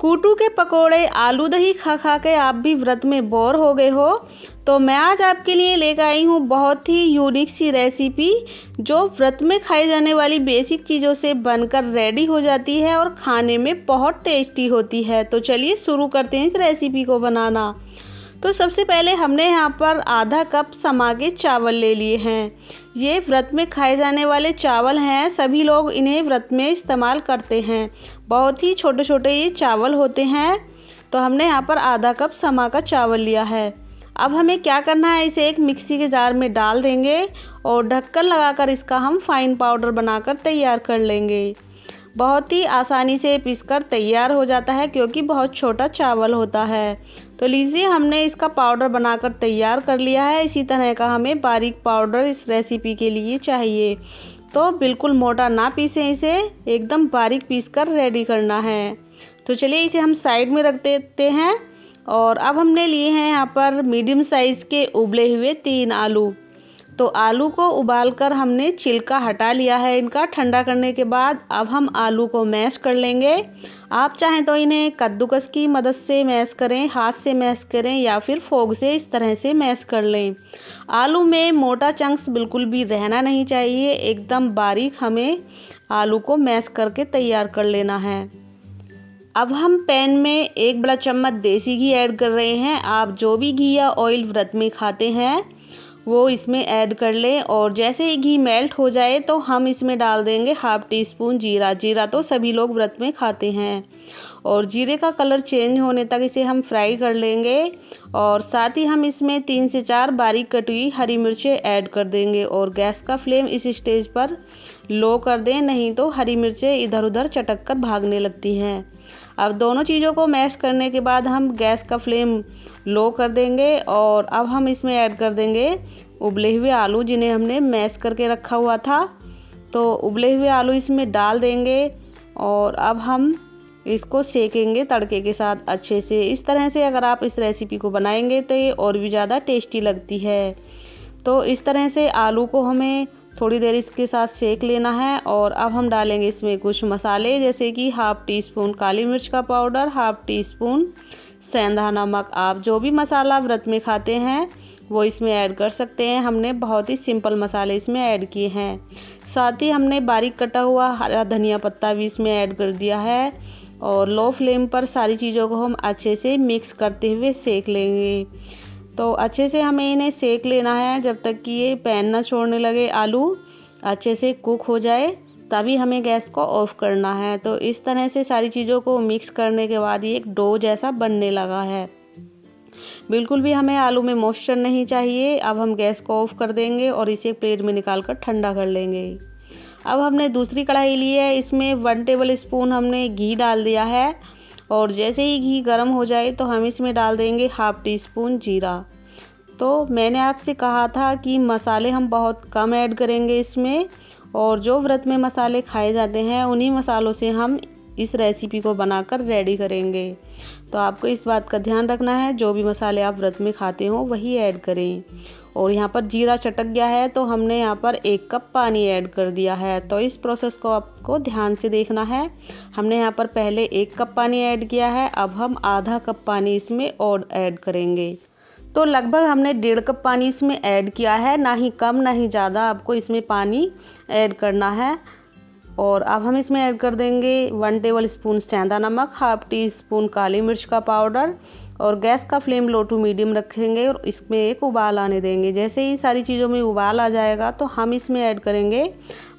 कूटू के पकोड़े, आलू दही खा खा के आप भी व्रत में बोर हो गए हो, तो मैं आज आपके लिए लेकर आई हूँ बहुत ही यूनिक सी रेसिपी जो व्रत में खाई जाने वाली बेसिक चीज़ों से बनकर रेडी हो जाती है और खाने में बहुत टेस्टी होती है। तो चलिए शुरू करते हैं इस रेसिपी को बनाना। तो सबसे पहले हमने यहाँ पर आधा कप समा के चावल ले लिए हैं। ये व्रत में खाए जाने वाले चावल हैं, सभी लोग इन्हें व्रत में इस्तेमाल करते हैं। बहुत ही छोटे छोटे ये चावल होते हैं। तो हमने यहाँ पर आधा कप समा का चावल लिया है। अब हमें क्या करना है, इसे एक मिक्सी के जार में डाल देंगे और ढक्कन लगाकर इसका हम फाइन पाउडर बनाकर तैयार कर लेंगे। बहुत ही आसानी से पीसकर तैयार हो जाता है क्योंकि बहुत छोटा चावल होता है। तो लीजिए, हमने इसका पाउडर बनाकर तैयार कर लिया है। इसी तरह का हमें बारीक पाउडर इस रेसिपी के लिए चाहिए। तो बिल्कुल मोटा ना पीसें, इसे एकदम बारीक पीसकर रेडी करना है। तो चलिए इसे हम साइड में रख देते हैं। और अब हमने लिए हैं यहाँ पर मीडियम साइज़ के उबले हुए 3 आलू। तो आलू को उबालकर हमने छिलका हटा लिया है इनका। ठंडा करने के बाद अब हम आलू को मैश कर लेंगे। आप चाहें तो इन्हें कद्दूकस की मदद से मैश करें, हाथ से मैश करें या फिर फोक से इस तरह से मैश कर लें। आलू में मोटा चंक्स बिल्कुल भी रहना नहीं चाहिए, एकदम बारीक हमें आलू को मैश करके तैयार कर लेना है। अब हम पैन में 1 बड़ा चम्मच देसी घी ऐड कर रहे हैं। आप जो भी घी या ऑयल व्रत में खाते हैं वो इसमें ऐड कर लें। और जैसे ही घी मेल्ट हो जाए तो हम इसमें डाल देंगे ½ टीस्पून जीरा। जीरा तो सभी लोग व्रत में खाते हैं। और जीरे का कलर चेंज होने तक इसे हम फ्राई कर लेंगे। और साथ ही हम इसमें 3 से 4 बारीक कटी हुई हरी मिर्चें ऐड कर देंगे। और गैस का फ्लेम इस स्टेज पर लो कर दें, नहीं तो हरी मिर्चें इधर उधर चटक कर भागने लगती हैं। अब दोनों चीज़ों को मैश करने के बाद हम गैस का फ्लेम लो कर देंगे। और अब हम इसमें ऐड कर देंगे उबले हुए आलू जिन्हें हमने मैश करके रखा हुआ था। तो उबले हुए आलू इसमें डाल देंगे और अब हम इसको सेकेंगे तड़के के साथ अच्छे से। इस तरह से अगर आप इस रेसिपी को बनाएंगे तो ये और भी ज़्यादा टेस्टी लगती है। तो इस तरह से आलू को हमें थोड़ी देर इसके साथ सेक लेना है। और अब हम डालेंगे इसमें कुछ मसाले, जैसे कि ½ टीस्पून काली मिर्च का पाउडर, ½ टीस्पून सेंधा नमक। आप जो भी मसाला व्रत में खाते हैं वो इसमें ऐड कर सकते हैं। हमने बहुत ही सिंपल मसाले इसमें ऐड किए हैं। साथ ही हमने बारीक कटा हुआ हरा धनिया पत्ता भी इसमें ऐड कर दिया है। और लो फ्लेम पर सारी चीज़ों को हम अच्छे से मिक्स करते हुए सेक लेंगे। तो अच्छे से हमें इन्हें सेक लेना है जब तक कि ये पैन ना छोड़ने लगे, आलू अच्छे से कुक हो जाए, तभी हमें गैस को ऑफ करना है। तो इस तरह से सारी चीज़ों को मिक्स करने के बाद ये एक डो जैसा बनने लगा है। बिल्कुल भी हमें आलू में मॉइस्चर नहीं चाहिए। अब हम गैस को ऑफ कर देंगे और इसे प्लेट में निकाल कर ठंडा कर लेंगे। अब हमने दूसरी कढ़ाई ली है, इसमें 1 टेबल स्पून हमने घी डाल दिया है। और जैसे ही घी गर्म हो जाए तो हम इसमें डाल देंगे ½ टीस्पून जीरा। तो मैंने आपसे कहा था कि मसाले हम बहुत कम ऐड करेंगे इसमें, और जो व्रत में मसाले खाए जाते हैं उन्हीं मसालों से हम इस रेसिपी को बनाकर रेडी करेंगे। तो आपको इस बात का ध्यान रखना है, जो भी मसाले आप व्रत में खाते हो वही ऐड करें। और यहाँ पर जीरा चटक गया है तो हमने यहाँ पर 1 कप पानी ऐड कर दिया है। तो इस प्रोसेस को आपको ध्यान से देखना है। हमने यहाँ पर पहले 1 कप पानी ऐड किया है, अब हम आधा कप पानी इसमें और ऐड करेंगे। तो लगभग हमने 1.5 कप पानी इसमें ऐड किया है, ना ही कम ना ही ज़्यादा आपको इसमें पानी ऐड करना है। और अब हम इसमें ऐड कर देंगे 1 टेबल स्पून सेंधा नमक, ½ टीस्पून काली मिर्च का पाउडर। और गैस का फ्लेम लो टू मीडियम रखेंगे और इसमें एक उबाल आने देंगे। जैसे ही सारी चीज़ों में उबाल आ जाएगा तो हम इसमें ऐड करेंगे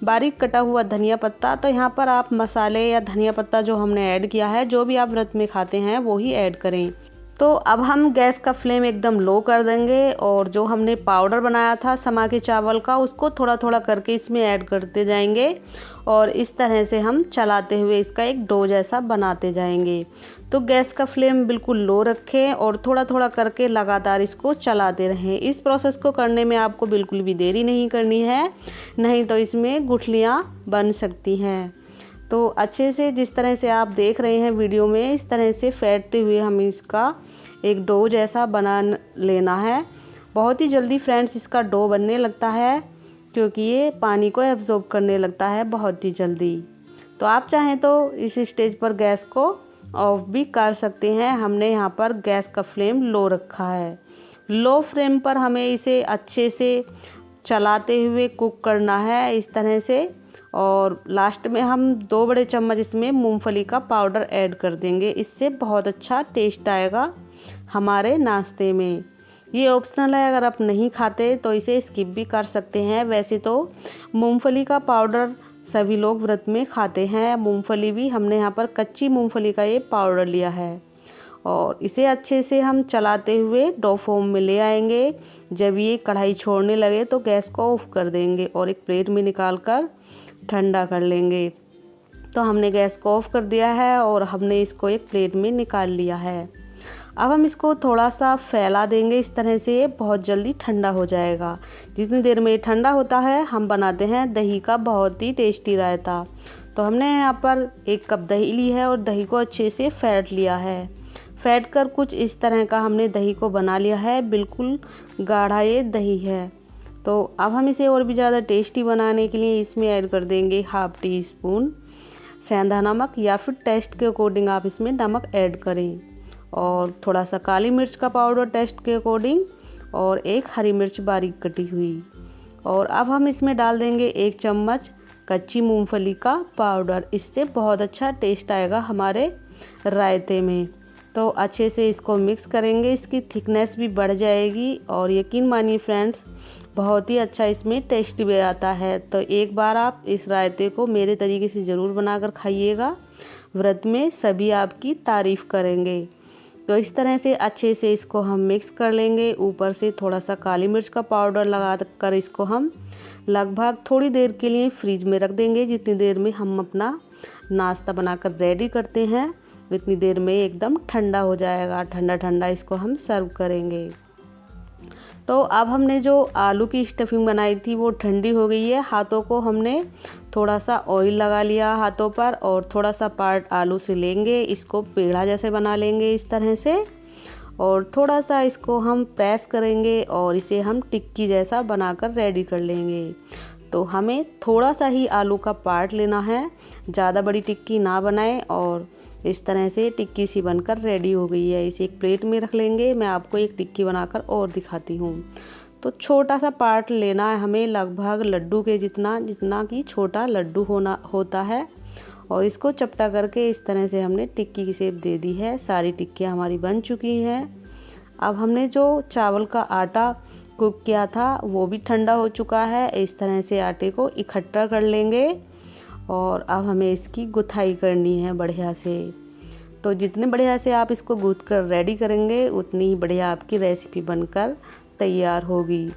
बारीक कटा हुआ धनिया पत्ता। तो यहाँ पर आप मसाले या धनिया पत्ता जो हमने ऐड किया है, जो भी आप व्रत में खाते हैं वो ही ऐड करें। तो अब हम गैस का फ्लेम एकदम लो कर देंगे और जो हमने पाउडर बनाया था समा के चावल का, उसको थोड़ा थोड़ा करके इसमें ऐड करते जाएंगे। और इस तरह से हम चलाते हुए इसका एक डो जैसा बनाते जाएंगे। तो गैस का फ्लेम बिल्कुल लो रखें और थोड़ा थोड़ा करके लगातार इसको चलाते रहें। इस प्रोसेस को करने में आपको बिल्कुल भी देरी नहीं करनी है, नहीं तो इसमें गुठलियाँ बन सकती हैं। तो अच्छे से जिस तरह से आप देख रहे हैं वीडियो में, इस तरह से फेंटते हुए हमें इसका एक डो जैसा बना लेना है। बहुत ही जल्दी फ्रेंड्स इसका डो बनने लगता है क्योंकि ये पानी को एब्जॉर्ब करने लगता है बहुत ही जल्दी। तो आप चाहें तो इस स्टेज पर गैस को ऑफ भी कर सकते हैं। हमने यहाँ पर गैस का फ्लेम लो रखा है। लो फ्लेम पर हमें इसे अच्छे से चलाते हुए कुक करना है इस तरह से। और लास्ट में हम 2 बड़े चम्मच इसमें मूंगफली का पाउडर ऐड कर देंगे। इससे बहुत अच्छा टेस्ट आएगा हमारे नाश्ते में। ये ऑप्शनल है, अगर आप नहीं खाते तो इसे स्किप भी कर सकते हैं। वैसे तो मूंगफली का पाउडर सभी लोग व्रत में खाते हैं। मूंगफली भी हमने यहाँ पर कच्ची मूंगफली का ये पाउडर लिया है और इसे अच्छे से हम चलाते हुए डो फॉर्म में ले आएंगे। जब ये कढ़ाई छोड़ने लगे तो गैस को ऑफ कर देंगे और एक प्लेट में निकाल कर ठंडा कर लेंगे। तो हमने गैस को ऑफ कर दिया है और हमने इसको एक प्लेट में निकाल लिया है। अब हम इसको थोड़ा सा फैला देंगे इस तरह से, ये बहुत जल्दी ठंडा हो जाएगा। जितनी देर में ये ठंडा होता है हम बनाते हैं दही का बहुत ही टेस्टी रायता। तो हमने यहाँ पर 1 कप दही ली है और दही को अच्छे से फेंट लिया है। फेंट कर कुछ इस तरह का हमने दही को बना लिया है। बिल्कुल गाढ़ा ये दही है। तो अब हम इसे और भी ज़्यादा टेस्टी बनाने के लिए इसमें ऐड कर देंगे 1/2 टीस्पून सेंधा नमक, या फिर टेस्ट के अकॉर्डिंग आप इसमें नमक ऐड करें। और थोड़ा सा काली मिर्च का पाउडर टेस्ट के अकॉर्डिंग, और 1 हरी मिर्च बारीक कटी हुई। और अब हम इसमें डाल देंगे 1 चम्मच कच्ची मूंगफली का पाउडर। इससे बहुत अच्छा टेस्ट आएगा हमारे रायते में। तो अच्छे से इसको मिक्स करेंगे, इसकी थिकनेस भी बढ़ जाएगी और यकीन मानिए फ्रेंड्स बहुत ही अच्छा इसमें टेस्ट भी आता है। तो एक बार आप इस रायते को मेरे तरीके से ज़रूर बनाकर खाइएगा। व्रत में सभी आपकी तारीफ़ करेंगे। तो इस तरह से अच्छे से इसको हम मिक्स कर लेंगे। ऊपर से थोड़ा सा काली मिर्च का पाउडर लगा कर इसको हम लगभग थोड़ी देर के लिए फ्रिज में रख देंगे। जितनी देर में हम अपना नाश्ता बनाकर रेडी करते हैं उतनी देर में एकदम ठंडा हो जाएगा। ठंडा ठंडा इसको हम सर्व करेंगे। तो अब हमने जो आलू की स्टफिंग बनाई थी वो ठंडी हो गई है। हाथों को हमने थोड़ा सा ऑयल लगा लिया हाथों पर और थोड़ा सा पार्ट आलू से लेंगे, इसको पेड़ा जैसे बना लेंगे इस तरह से। और थोड़ा सा इसको हम प्रेस करेंगे और इसे हम टिक्की जैसा बनाकर रेडी कर लेंगे। तो हमें थोड़ा सा ही आलू का पार्ट लेना है, ज़्यादा बड़ी टिक्की ना बनाएं। और इस तरह से टिक्की सी बनकर रेडी हो गई है। इसे एक प्लेट में रख लेंगे। मैं आपको एक टिक्की बनाकर और दिखाती हूँ। तो छोटा सा पार्ट लेना है हमें, लगभग लड्डू के जितना कि छोटा लड्डू होता है। और इसको चपटा करके इस तरह से हमने टिक्की की शेप दे दी है। सारी टिक्कियाँ हमारी बन चुकी हैं। अब हमने जो चावल का आटा कुक किया था वो भी ठंडा हो चुका है। इस तरह से आटे को इकट्ठा कर लेंगे और अब हमें इसकी गुथाई करनी है बढ़िया से। तो जितने बढ़िया से आप इसको गूँथ कर रेडी करेंगे उतनी ही बढ़िया आपकी रेसिपी बनकर तैयार होगी।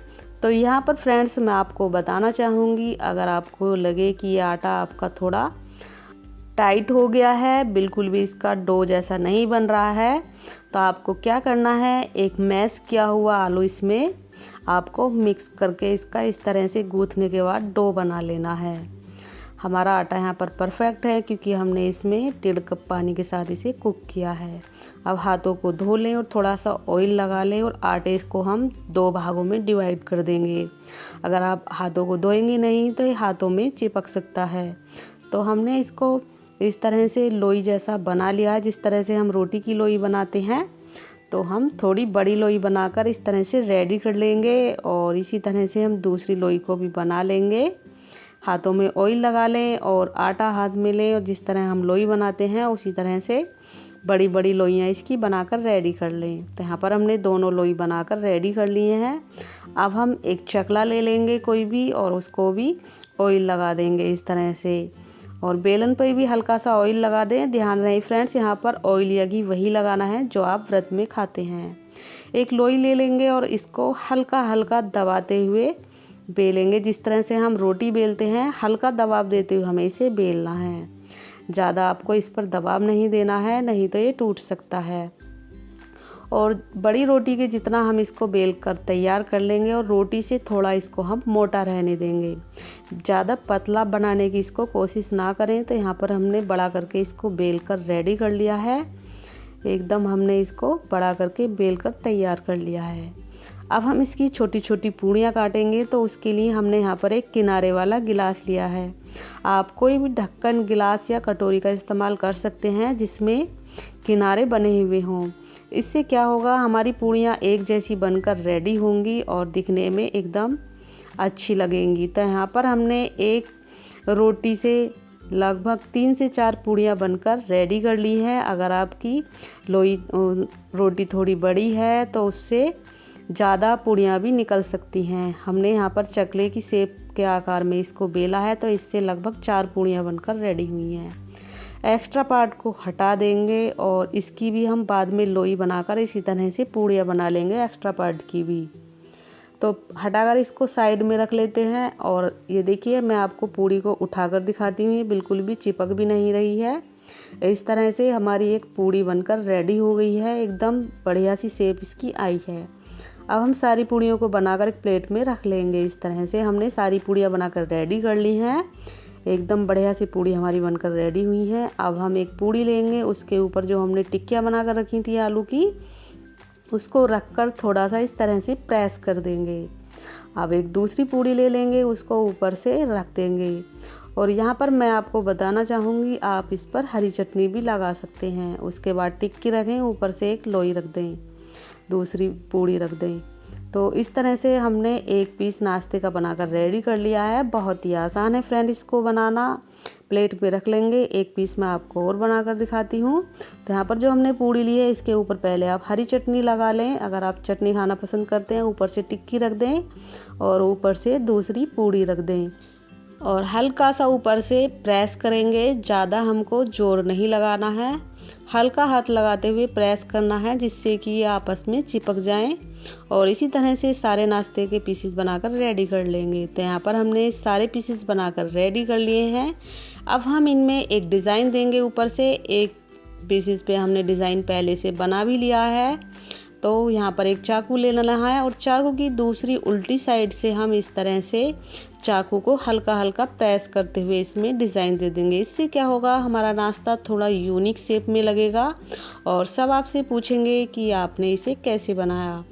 तो यहाँ पर फ्रेंड्स मैं आपको बताना चाहूँगी, अगर आपको लगे कि ये आटा आपका थोड़ा टाइट हो गया है, बिल्कुल भी इसका डो जैसा नहीं बन रहा है, तो आपको क्या करना है, एक मैश किया हुआ आलू इसमें आपको मिक्स करके इसका इस तरह से गूँथने के बाद डो बना लेना है। हमारा आटा यहाँ पर परफेक्ट है क्योंकि हमने इसमें 1.5 कप पानी के साथ इसे कुक किया है। अब हाथों को धो लें और थोड़ा सा ऑयल लगा लें और आटे को हम 2 भागों में डिवाइड कर देंगे। अगर आप हाथों को धोएंगे नहीं तो ये हाथों में चिपक सकता है। तो हमने इसको इस तरह से लोई जैसा बना लिया है। जिस तरह से हम रोटी की लोई बनाते हैं तो हम थोड़ी बड़ी लोई बनाकर इस तरह से रेडी कर लेंगे और इसी तरह से हम दूसरी लोई को भी बना लेंगे। हाथों में ऑयल लगा लें और आटा हाथ में लें और जिस तरह हम लोई बनाते हैं उसी तरह से बड़ी बड़ी लोइयाँ इसकी बनाकर रेडी कर लें। तो यहाँ पर हमने दोनों लोई बनाकर रेडी कर लिए हैं। अब हम एक चकला ले लेंगे कोई भी और उसको भी ऑयल लगा देंगे इस तरह से। और बेलन पर भी हल्का सा ऑयल लगा दें। ध्यान रहे फ्रेंड्स, यहाँ पर ऑयल या घी वही लगाना है जो आप व्रत में खाते हैं। एक लोई ले लेंगे और इसको हल्का हल्का दबाते हुए बेलेंगे। जिस तरह से हम रोटी बेलते हैं हल्का दबाव देते हुए हमें इसे बेलना है। ज़्यादा आपको इस पर दबाव नहीं देना है, नहीं तो ये टूट सकता है। और बड़ी रोटी के जितना हम इसको बेल कर तैयार कर लेंगे और रोटी से थोड़ा इसको हम मोटा रहने देंगे। ज़्यादा पतला बनाने की इसको कोशिश ना करें। तो यहाँ पर हमने बड़ा करके इसको बेल कर रेडी कर लिया है। एकदम हमने इसको बड़ा करके बेल कर तैयार कर लिया है। अब हम इसकी छोटी छोटी पूड़ियाँ काटेंगे। तो उसके लिए हमने यहाँ पर एक किनारे वाला गिलास लिया है। आप कोई भी ढक्कन गिलास या कटोरी का इस्तेमाल कर सकते हैं जिसमें किनारे बने हुए हों। इससे क्या होगा, हमारी पूड़ियाँ एक जैसी बनकर रेडी होंगी और दिखने में एकदम अच्छी लगेंगी। तो यहाँ पर हमने एक रोटी से लगभग 3 से 4 पूड़ियाँ बनकर रेडी कर ली है। अगर आपकी रोटी थोड़ी बड़ी है तो उससे ज़्यादा पूड़ियाँ भी निकल सकती हैं। हमने यहाँ पर चकले की शेप के आकार में इसको बेला है, तो इससे लगभग 4 पूड़ियाँ बनकर रेडी हुई हैं। एक्स्ट्रा पार्ट को हटा देंगे और इसकी भी हम बाद में लोई बनाकर इसी तरह से पूड़ियाँ बना लेंगे एक्स्ट्रा पार्ट की भी। तो हटाकर इसको साइड में रख लेते हैं। और ये देखिए, मैं आपको पूड़ी को उठाकर दिखाती हूँ, ये बिल्कुल भी चिपक भी नहीं रही है। इस तरह से हमारी एक पूड़ी बनकर रेडी हो गई है, एकदम बढ़िया सी शेप इसकी आई है। अब हम सारी पूड़ियों को बनाकर एक प्लेट में रख लेंगे। इस तरह से हमने सारी पूड़ियाँ बनाकर रेडी कर ली हैं। एकदम बढ़िया सी पूड़ी हमारी बनकर रेडी हुई है। अब हम एक पूड़ी लेंगे, उसके ऊपर जो हमने टिक्कियाँ बनाकर रखी थी आलू की, उसको रखकर थोड़ा सा इस तरह से प्रेस कर देंगे। अब एक दूसरी पूड़ी ले लेंगे, उसको ऊपर से रख देंगे। और यहाँ पर मैं आपको बताना चाहूँगी, आप इस पर हरी चटनी भी लगा सकते हैं। उसके बाद टिक्की रखें, ऊपर से एक लोई रख दें, दूसरी पूड़ी रख दें। तो इस तरह से हमने एक पीस नाश्ते का बनाकर रेडी कर लिया है। बहुत ही आसान है फ्रेंड इसको बनाना। प्लेट पे रख लेंगे। एक पीस मैं आपको और बनाकर दिखाती हूँ। तो यहाँ पर जो हमने पूड़ी ली है, इसके ऊपर पहले आप हरी चटनी लगा लें। अगर आप चटनी खाना पसंद करते हैं, ऊपर से टिक्की रख दें और ऊपर से दूसरी पूड़ी रख दें और हल्का सा ऊपर से प्रेस करेंगे। ज़्यादा हमको जोर नहीं लगाना है, हल्का हाथ लगाते हुए प्रेस करना है, जिससे कि ये आपस में चिपक जाएं। और इसी तरह से सारे नाश्ते के पीसेस बनाकर रेडी कर लेंगे। तो यहाँ पर हमने सारे पीसेस बनाकर रेडी कर लिए हैं। अब हम इनमें एक डिज़ाइन देंगे ऊपर से। एक पीसेस पे हमने डिज़ाइन पहले से बना भी लिया है। तो यहाँ पर एक चाकू ले लेना है और चाकू की दूसरी उल्टी साइड से हम इस तरह से चाकू को हल्का हल्का प्रेस करते हुए इसमें डिज़ाइन दे देंगे। इससे क्या होगा, हमारा नाश्ता थोड़ा यूनिक शेप में लगेगा और सब आपसे पूछेंगे कि आपने इसे कैसे बनाया।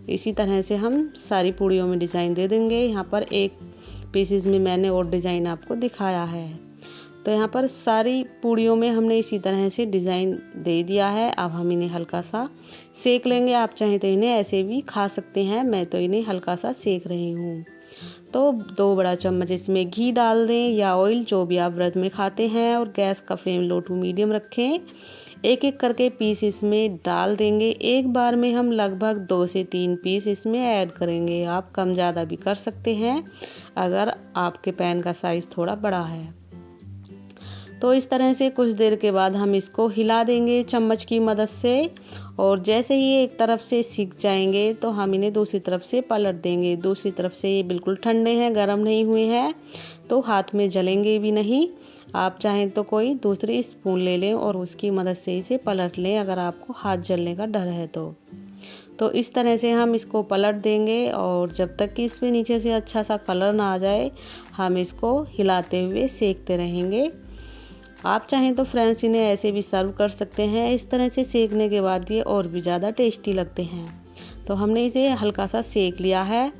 इसी तरह से हम सारी पूड़ियों में डिज़ाइन दे देंगे। यहाँ पर एक पीसेस में मैंने और डिज़ाइन आपको दिखाया है। तो यहाँ पर सारी पूड़ियों में हमने इसी तरह से डिज़ाइन दे दिया है। अब हम इन्हें हल्का सा सेक लेंगे। आप चाहें तो इन्हें ऐसे भी खा सकते हैं, मैं तो इन्हें हल्का सा सेक रही हूँ। तो 2 बड़ा चम्मच इसमें घी डाल दें या ऑयल, जो भी आप व्रत में खाते हैं। और गैस का फ्लेम लो टू मीडियम रखें। एक एक करके पीस इसमें डाल देंगे। एक बार में हम लगभग 2 से 3 पीस इसमें ऐड करेंगे। आप कम ज़्यादा भी कर सकते हैं अगर आपके पैन का साइज़ थोड़ा बड़ा है। तो इस तरह से कुछ देर के बाद हम इसको हिला देंगे चम्मच की मदद से। और जैसे ही एक तरफ से सिक जाएंगे तो हम इन्हें दूसरी तरफ से पलट देंगे। दूसरी तरफ से ये बिल्कुल ठंडे हैं, गर्म नहीं हुए हैं, तो हाथ में जलेंगे भी नहीं। आप चाहें तो कोई दूसरी स्पून ले लें और उसकी मदद से इसे पलट लें, अगर आपको हाथ जलने का डर है तो इस तरह से हम इसको पलट देंगे। और जब तक कि इसमें नीचे से अच्छा सा कलर ना आ जाए, हम इसको हिलाते हुए सेकते रहेंगे। आप चाहें तो फ्रेंड्स इन्हें ऐसे भी सर्व कर सकते हैं। इस तरह से सेकने के बाद ये और भी ज़्यादा टेस्टी लगते हैं। तो हमने इसे हल्का सा सेक लिया है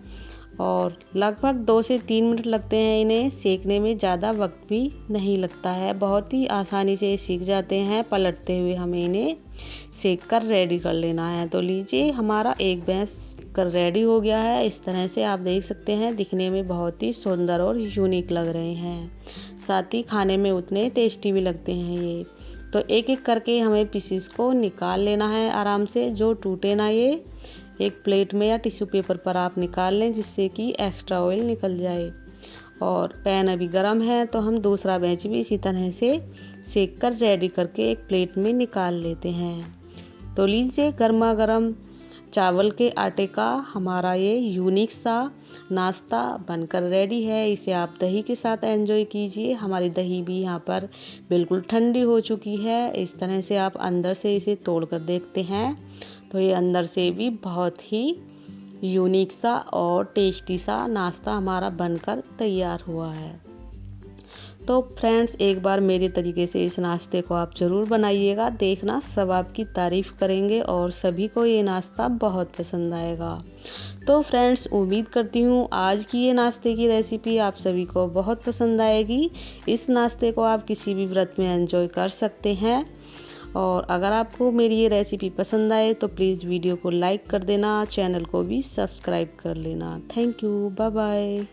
और लगभग 2 से 3 मिनट लगते हैं इन्हें सेकने में, ज़्यादा वक्त भी नहीं लगता है। बहुत ही आसानी से सीख जाते हैं। पलटते हुए हमें इन्हें सेक कर रेडी कर लेना है। तो लीजिए, हमारा एक बैच कर रेडी हो गया है। इस तरह से आप देख सकते हैं, दिखने में बहुत ही सुंदर और यूनिक लग रहे हैं, साथ ही खाने में उतने टेस्टी भी लगते हैं ये। तो एक एक करके हमें पीसेस को निकाल लेना है आराम से, जो टूटे ना। ये एक प्लेट में या टिश्यू पेपर पर आप निकाल लें, जिससे कि एक्स्ट्रा ऑयल निकल जाए। और पैन अभी गर्म है, तो हम दूसरा बैच भी इसी तरह से सेक कर रेडी करके एक प्लेट में निकाल लेते हैं। तो लीजिए, गर्मा गर्म चावल के आटे का हमारा ये यूनिक सा नाश्ता बनकर रेडी है। इसे आप दही के साथ एंजॉय कीजिए। हमारी दही भी यहाँ पर बिल्कुल ठंडी हो चुकी है। इस तरह से आप अंदर से इसे तोड़ कर देखते हैं तो ये अंदर से भी बहुत ही यूनिक सा और टेस्टी सा नाश्ता हमारा बनकर तैयार हुआ है। तो फ्रेंड्स, एक बार मेरे तरीके से इस नाश्ते को आप ज़रूर बनाइएगा, देखना सब आपकी तारीफ़ करेंगे और सभी को ये नाश्ता बहुत पसंद आएगा। तो फ्रेंड्स, उम्मीद करती हूँ आज की ये नाश्ते की रेसिपी आप सभी को बहुत पसंद आएगी। इस नाश्ते को आप किसी भी व्रत में एंजॉय कर सकते हैं और अगर आपको मेरी ये रेसिपी पसंद आए तो प्लीज़ वीडियो को लाइक कर देना, चैनल को भी सब्सक्राइब कर लेना। Thank you, bye bye.